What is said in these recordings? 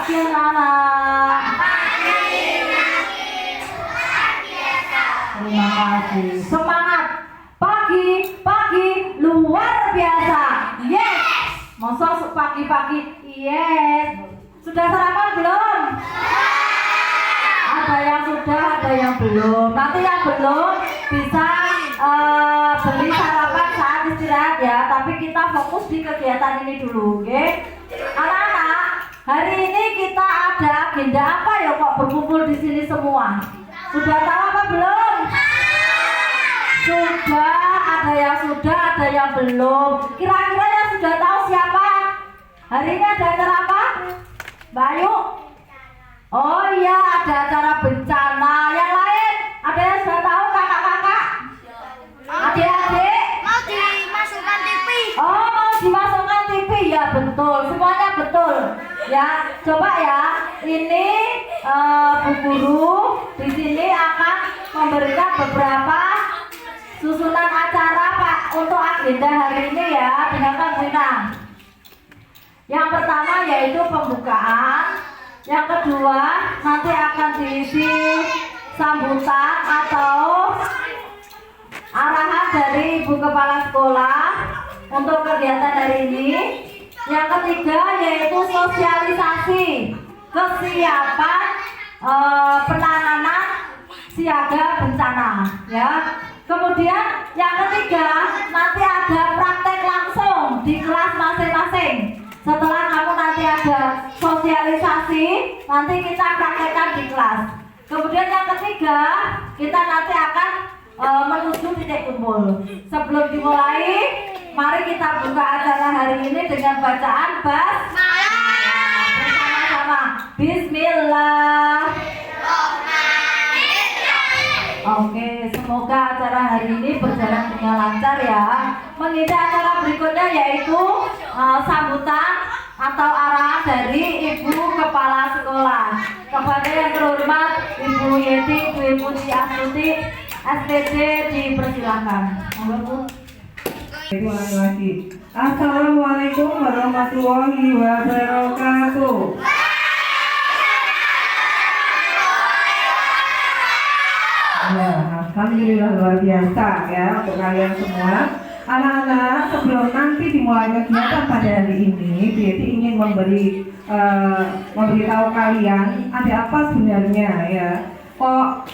pagi anak-anak. Terima kasih. Semangat. Pagi luar biasa. Yes. Masa pagi-pagi. Yes. Sudah sarapan belum? Ada yang sudah, ada yang belum. Nanti yang belum bisa beli sarapan saat istirahat ya. Tapi kita fokus di kegiatan ini dulu, oke? Anak-anak, hari ini kita ada agenda apa ya kok berkumpul di sini semua? Sudah tahu apa belum? Sudah, ada yang belum. Kira-kira yang sudah tahu siapa? Hari ini ada acara apa? Bayu? Oh iya, ada acara bencana. Yang lain, ada yang sudah tahu kakak-kakak? Adik-adik? Mau dimasukkan TV. Oh, mau dimasukkan TV? Ya betul, semuanya betul. Ya, coba ya. Ini Bu Guru di sini akan memberikan beberapa susunan acara Pak untuk agenda hari ini ya. Dengarkan Bu Ina. Yang pertama yaitu pembukaan. Yang kedua nanti akan diisi sambutan atau arahan dari Ibu Kepala Sekolah untuk kegiatan hari ini. Yang ketiga yaitu sosialisasi kesiapan penanganan siaga bencana ya. Kemudian yang ketiga nanti ada praktek langsung di kelas masing-masing. Setelah kamu nanti ada sosialisasi, nanti kita praktekkan di kelas. Kemudian yang ketiga kita nanti akan menuju titik kumpul. Sebelum dimulai, mari kita buka acara hari ini dengan bacaan basmalah bersama-sama. Bismillah. Oke, semoga acara hari ini berjalan dengan lancar ya. Mengisi acara berikutnya yaitu sambutan atau arahan dari Ibu Kepala Sekolah. Kepada yang terhormat Ibu Yeti Dwi Putri Astuti SPD dipersilakan. Assalamualaikum warahmatullahi wabarakatuh. Ya, alhamdulillah luar biasa ya untuk kalian semua. Anak-anak, sebelum nanti dimulai kegiatan pada hari ini, Bieti ingin memberitahu kalian ada apa sebenarnya ya. Kok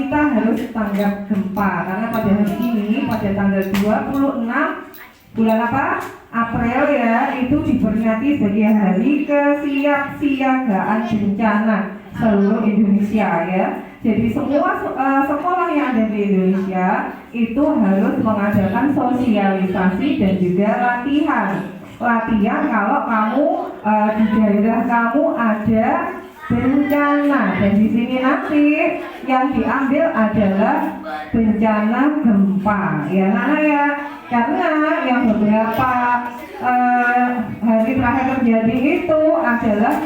kita harus tanggap gempa? Karena pada hari ini, pada tanggal 26 bulan apa? April ya, itu diperingati sebagai hari kesiapsiagaan bencana seluruh Indonesia ya. Jadi semua sekolah yang ada di Indonesia itu harus mengadakan sosialisasi dan juga latihan kalau kamu di daerah kamu ada bencana. Dan di sini nanti yang diambil adalah bencana gempa ya Nana ya, karena yang beberapa hari terakhir terjadi itu adalah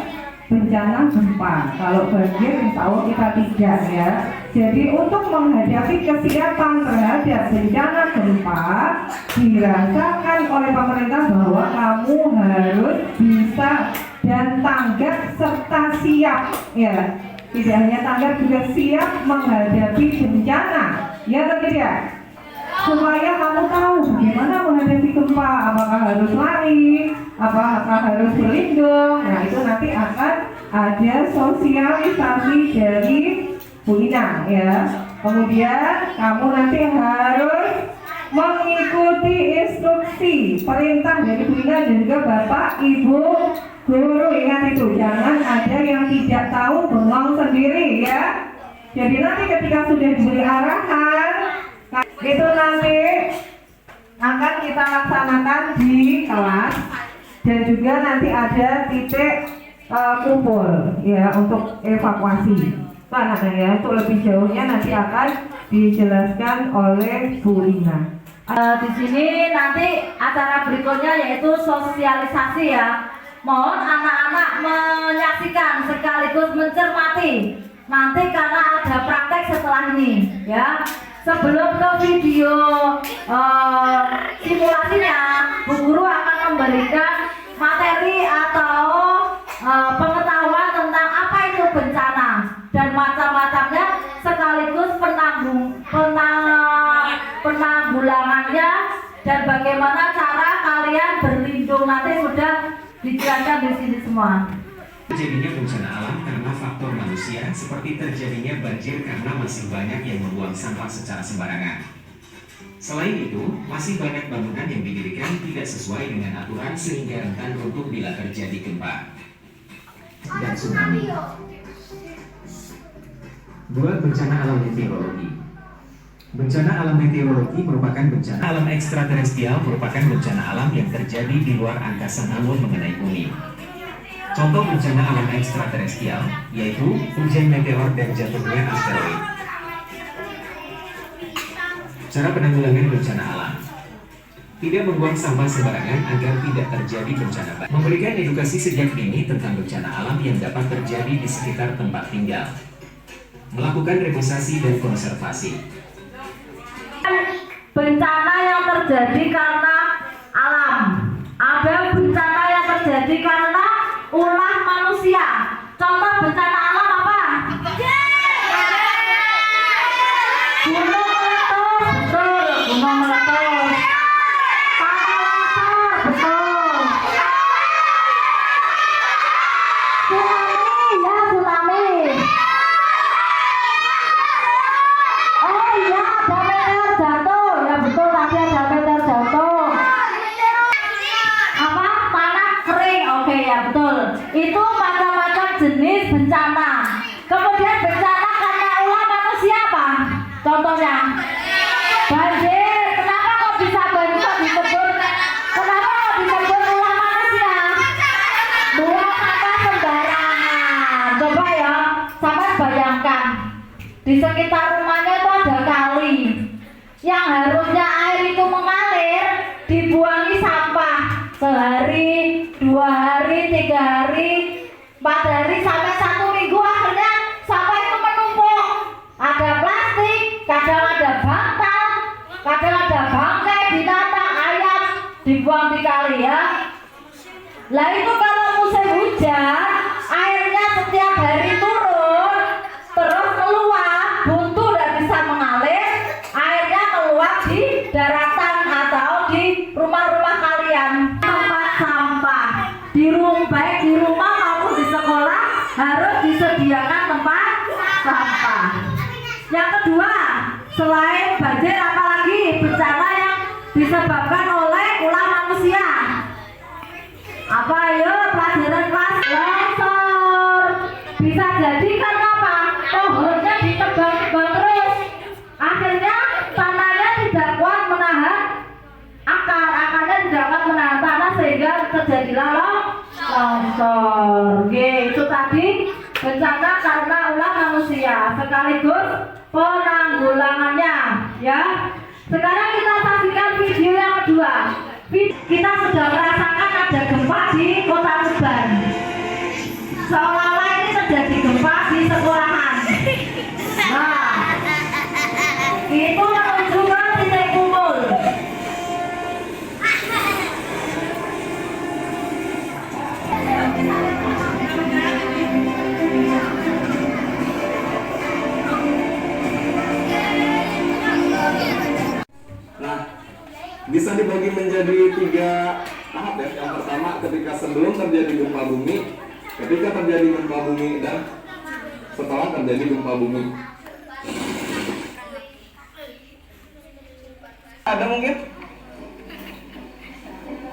bencana gempa. Kalau banjir insya Allah kita tidak ya. Jadi untuk menghadapi kesiapan terhadap bencana gempa dirasakan oleh pemerintah bahwa kamu harus bisa dan tanggap serta siap ya. Tidak hanya tanggap, juga siap menghadapi bencana ya atau tidak? Supaya kamu tahu bagaimana menghadapi gempa, apakah harus lari, apakah harus berlindung. Nah itu nanti akan ada sosialisasi dari Bu Ina ya. Kemudian kamu nanti harus mengikuti instruksi perintah dari Bu Ina dan juga Bapak Ibu Guru. Ingat itu, jangan ada yang tidak tahu bengong sendiri ya. Jadi nanti ketika sudah diberi arahan, itu nanti akan kita laksanakan di kelas. Dan juga nanti ada titik kumpul ya untuk evakuasi. Anaknya ya, untuk lebih jauhnya nanti akan dijelaskan oleh Bu Ina. Di sini nanti acara berikutnya yaitu sosialisasi ya. Mohon anak-anak menyaksikan sekaligus mencermati nanti karena ada praktek setelah ini ya. Sebelum ke video simulasinya, Bu Guru akan memberikan materi atau pengetahuan dan bagaimana cara kalian berlindung. Nanti sudah dijelaskan di sini semua. Terjadinya bencana alam karena faktor manusia, seperti terjadinya banjir karena masih banyak yang membuang sampah secara sembarangan. Selain itu, masih banyak bangunan yang didirikan tidak sesuai dengan aturan sehingga rentan runtuh bila terjadi gempa dan tsunami. 2. Bencana alam meteorologi. Bencana alam meteorologi merupakan bencana alam ekstraterestrial, merupakan bencana alam yang terjadi di luar angkasa namun mengenai bumi. Contoh bencana alam ekstraterestrial yaitu hujan meteor dan jatuhnya asteroid. Cara penanggulangan bencana alam: tidak membuang sampah sembarangan agar tidak terjadi bencana banjir. Memberikan edukasi sejak dini tentang bencana alam yang dapat terjadi di sekitar tempat tinggal. Melakukan reboisasi dan konservasi. Bencana yang terjadi karena alam, ada bencana yang terjadi karena ulah manusia. Contoh bencana alam apa? Gunung meletus, betul. Gunung meletus. Tanah longsor, betul. Tsunami, ya tsunami. Oh iya, ada meteor jatuh. Ya betul, tadi ada meteor jatuh. Apa? Tanah kering. Oke, ya betul. Itu macam-macam jenis bencana. Kemudian bencana karena ulah manusia apa? Contohnya banjir. Kenapa kok bisa banjir disebut? Kenapa kok disebut ulah manusia? Buang sampah sembarangan. Coba ya, sampai bayangkan di sekitar rumahnya itu ada kali yang harusnya air itu mengalir, dibuangi sampah sehari, 2 hari, 3 hari, 4 hari, sampai 1 minggu. Akhirnya sampah itu menumpuk. Ada plastik, kadang ada bantal, kadang ada bangkai binatang, ayam dibuang di kali ya. Lah itu kalau musim hujan, airnya setiap hari turun, terus keluar, buntu dan bisa mengalir, airnya keluar di daratan atau di rumah-rumah kalian. Tempat sampah di rumah, baik di rumah maupun di sekolah, harus disediakan tempat sampah. Yang kedua, selain banjir, apalagi bencana yang disebabkan oleh ulah manusia? Apa ayo pelajaran kelas? Longsor. Bisa jadi karena apa? Pohonnya ditebang-tebang terus, akhirnya tanahnya tidak kuat menahan akarnya tidak kuat menahan tanah sehingga terjadilah longsor. Itu tadi bencana karena ulah manusia sekaligus penanggulangannya ya. Sekarang kita saksikan video yang kedua. Kita sudah merasakan ada gempa di Kota Tuban. Seolah-olah ini terjadi gempa di sekolahan. Nah, itu menuju ke titik kumpul. Nah, bisa dibagi menjadi 3 tahap ya. Yang pertama ketika sebelum terjadi gempa bumi, ketika terjadi gempa bumi, dan setelah terjadi gempa bumi. Ada mungkin?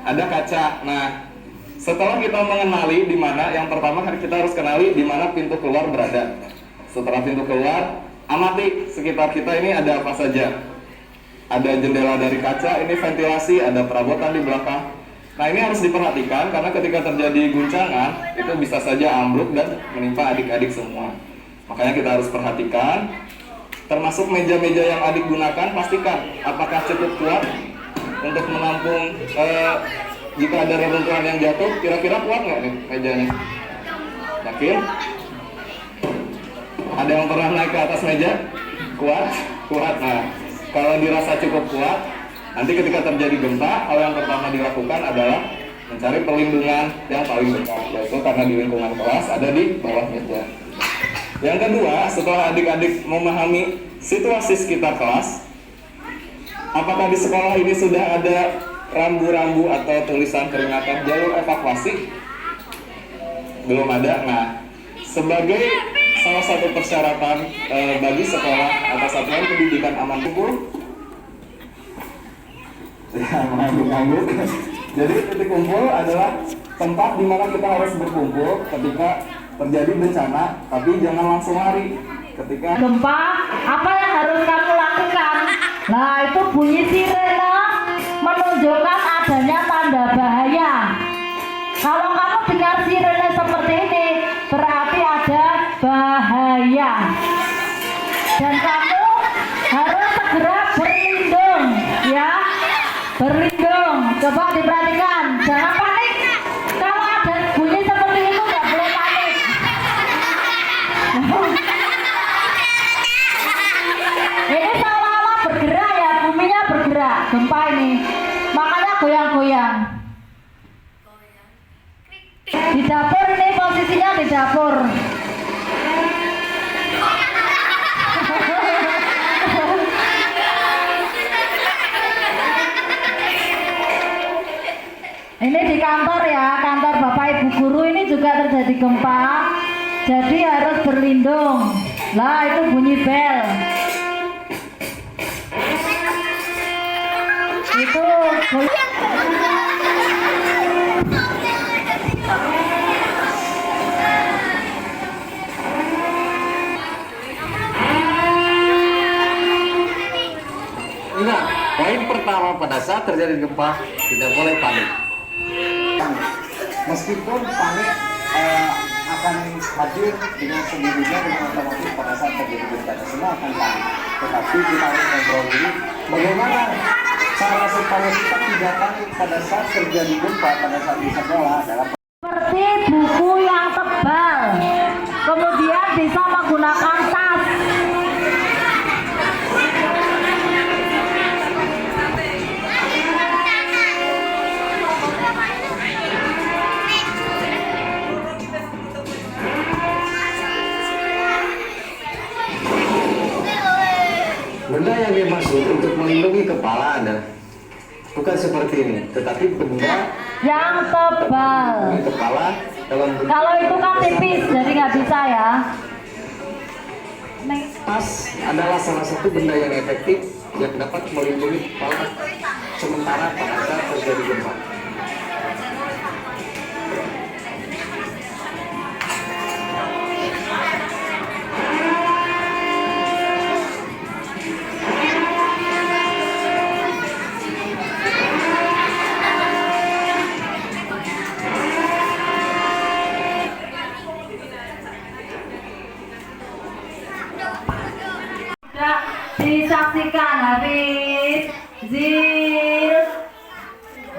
Ada kaca. Nah, setelah kita mengenali di mana, yang pertama kita harus kenali di mana pintu keluar berada. Setelah pintu keluar, amati sekitar kita ini ada apa saja. Ada jendela dari kaca, ini ventilasi, ada perabotan di belakang. Nah, ini harus diperhatikan karena ketika terjadi guncangan itu bisa saja ambruk dan menimpa adik-adik semua. Makanya kita harus perhatikan. Termasuk meja-meja yang adik gunakan, pastikan apakah cukup kuat untuk menampung jika ada reruntuhan yang jatuh. Kira-kira kuat nggak nih mejanya? Yakin? Ada yang pernah naik ke atas meja? Kuat? Kuat. Nah, kalau dirasa cukup kuat, nanti ketika terjadi gempa, hal yang pertama dilakukan adalah mencari perlindungan yang paling dekat, yaitu karena di lingkungan kelas ada di bawah meja. Yang kedua, setelah adik-adik memahami situasi sekitar kelas, Apakah di sekolah ini sudah ada rambu-rambu atau tulisan peringatan jalur evakuasi? Belum ada. Nah, sebagai salah satu persyaratan bagi sekolah atau satuan pendidikan aman kumpul, ya mengangguk-angguk. Jadi titik kumpul adalah tempat di mana kita harus berkumpul ketika terjadi bencana, tapi jangan langsung lari. Ketika gempa, apa yang harus kamu lakukan? Nah, itu bunyi sirene menunjukkan adanya tanda bahaya. Kalau kamu dengar sirene seperti ini, berarti ada bahaya. Dan kamu harus segera berlindung, ya. Berlindung. Coba diperhatikan, jangan panik. Kalau ada bunyi seperti itu, nggak boleh panik. Ini seolah-olah bergerak ya, buminya bergerak, gempa ini. Makanya goyang-goyang. Di dapur ini posisinya di dapur. Ini di kantor ya, kantor Bapak Ibu Guru ini juga terjadi gempa. Jadi harus berlindung. Lah itu bunyi bel. Itu Enggak, poin pertama pada saat terjadi gempa tidak boleh panik. Meskipun panik akan hadir dengan sendirinya dengan otomatis pada saat terjadi gempa, semua akan panik. Tetapi kita harus kontrol diri bagaimana cara supaya kita tidak panik pada saat terjadi gempa pada saat di sekolah adalah seperti buku yang tebal. Kemudian bisa menggunakan tas. benda yang dimaksud untuk melindungi kepala Anda bukan seperti ini, tetapi benda Yang tebal. melindungi kepala dalam bentuk Kalau itu kan tipis, jadi nggak bisa ya. tas adalah salah satu benda yang efektif yang dapat melindungi kepala sementara pada saat terjadi gempa. Sudah disaksikan habis. Zil.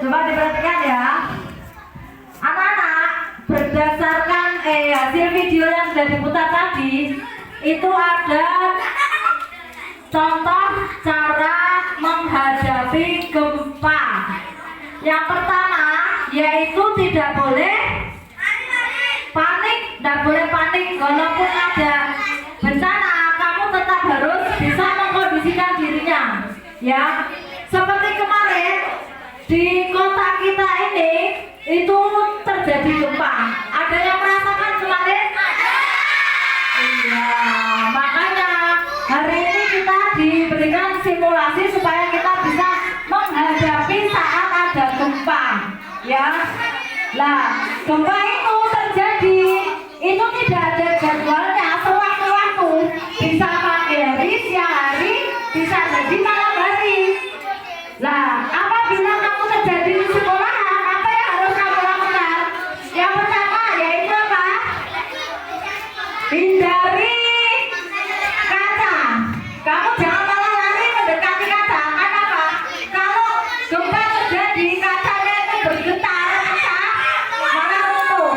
Coba diperhatikan ya. Anak-anak, berdasarkan hasil video yang sudah diputar tadi, itu ada contoh cara menghadapi gempa. Yang pertama yaitu tidak boleh panik, tidak boleh panik. Walaupun ada bencana, kamu tetap harus bisa mengkondisikan dirinya, ya. Seperti kemarin di kota kita ini itu terjadi gempa. Ada yang merasakan kemarin? Iya, makanya hari ini kita diberikan simulasi supaya kita bisa menghadapi saat ada gempa, ya. Lah, gempa itu terjadi, itu tidak ada jadwalnya, sewaktu-waktu. Bisa pagi hari, siang hari, bisa jadi malam hari. Lah, apabila kamu terjadi di sekolahan, apa yang harus kamu lakukan? Yang pertama yaitu apa? Hindari kaca. Kamu jangan malah lari mendekati kaca. Kenapa? Kalau gempa terjadi, kacanya itu bergetar, malah runtuh.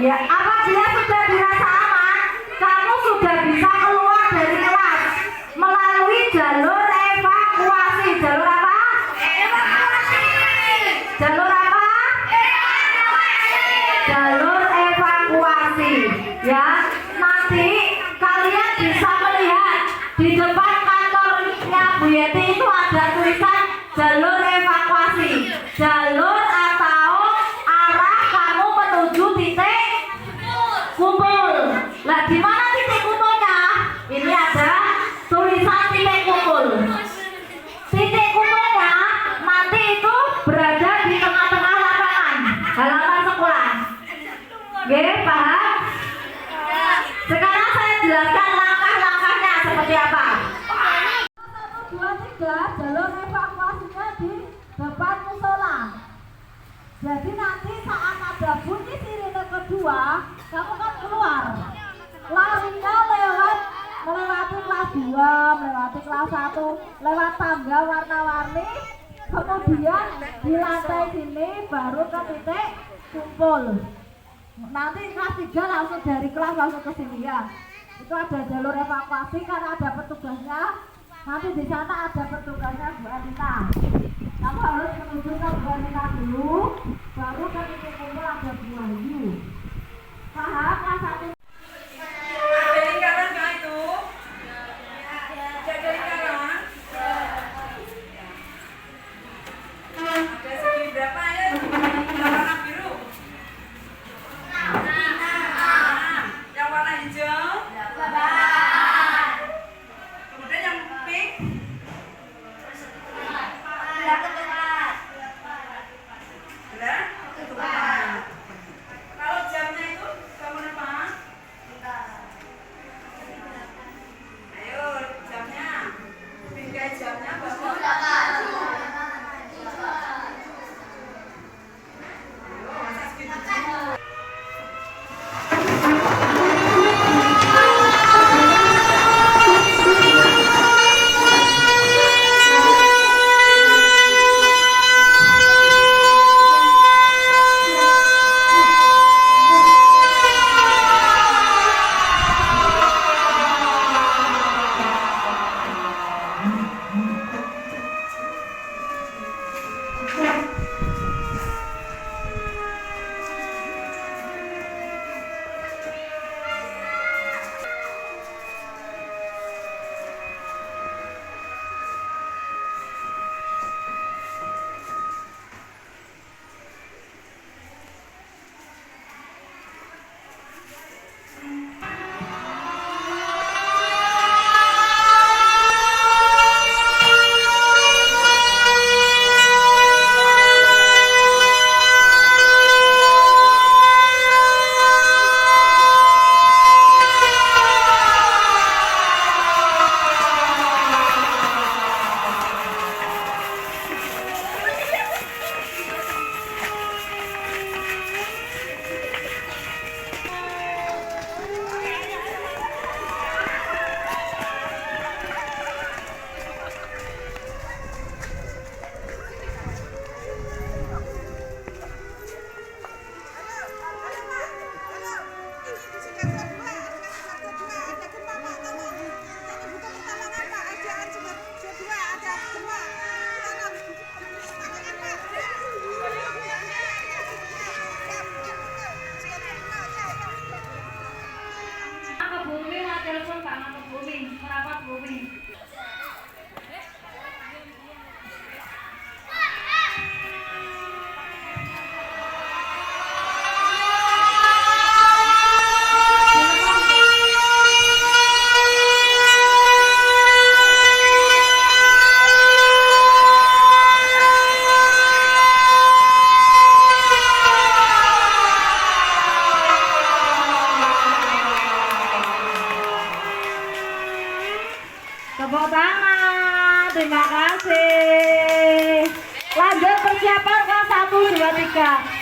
Ya, apa dia sudah dirasa aman? Kamu sudah bisa keluar dari kelas melalui jalur evakuasi. Jalur apa? Evakuasi. Jalur apa? Jalur evakuasi. Ya, nanti kalian bisa melihat di depan kantornya Bu Yeti itu ada tulisan jalur evakuasi. Jalur atau arah kamu menuju titik kumpul. Nah, di mana titik kumpulnya? Ini ada tulisan titik kumpul. Titik kumpulnya nanti itu berada di tengah-tengah lapangan halaman sekolah. Oke, paham? Sekarang saya jelaskan langkah-langkahnya seperti apa. 1, 2, 3, jalur evakuasinya di depan musola. Jadi nanti saat ada bunyi sirine kedua, kamu kan keluar. Larinya melewati kelas 2, melewati kelas 1, lewat tangga warna-warni, kemudian di lantai sini baru ke titik kumpul. Nanti kelas 3 langsung dari kelas langsung ke sini ya. Itu ada jalur evakuasi karena ada petugasnya. Nanti di sana ada petugasnya Bu Anita. Kamu harus menuju ke Bu Anita dulu, baru ke titik kumpul ada Bu Ayu. Paham? Kelas 1. Ada lingkaran nggak itu? Ada lingkaran? Ada segi berapa ya? Yang warna biru? Yang warna hijau? Kemudian yang pink? Belah? Ketupat. Kalau jamnya itu bangun apa? Ayo jamnya, bingkai jamnya bangun. Ayo masa segitu. Tepuk tangan, terima kasih. Lanjut persiapan kelas 1, 2, 3.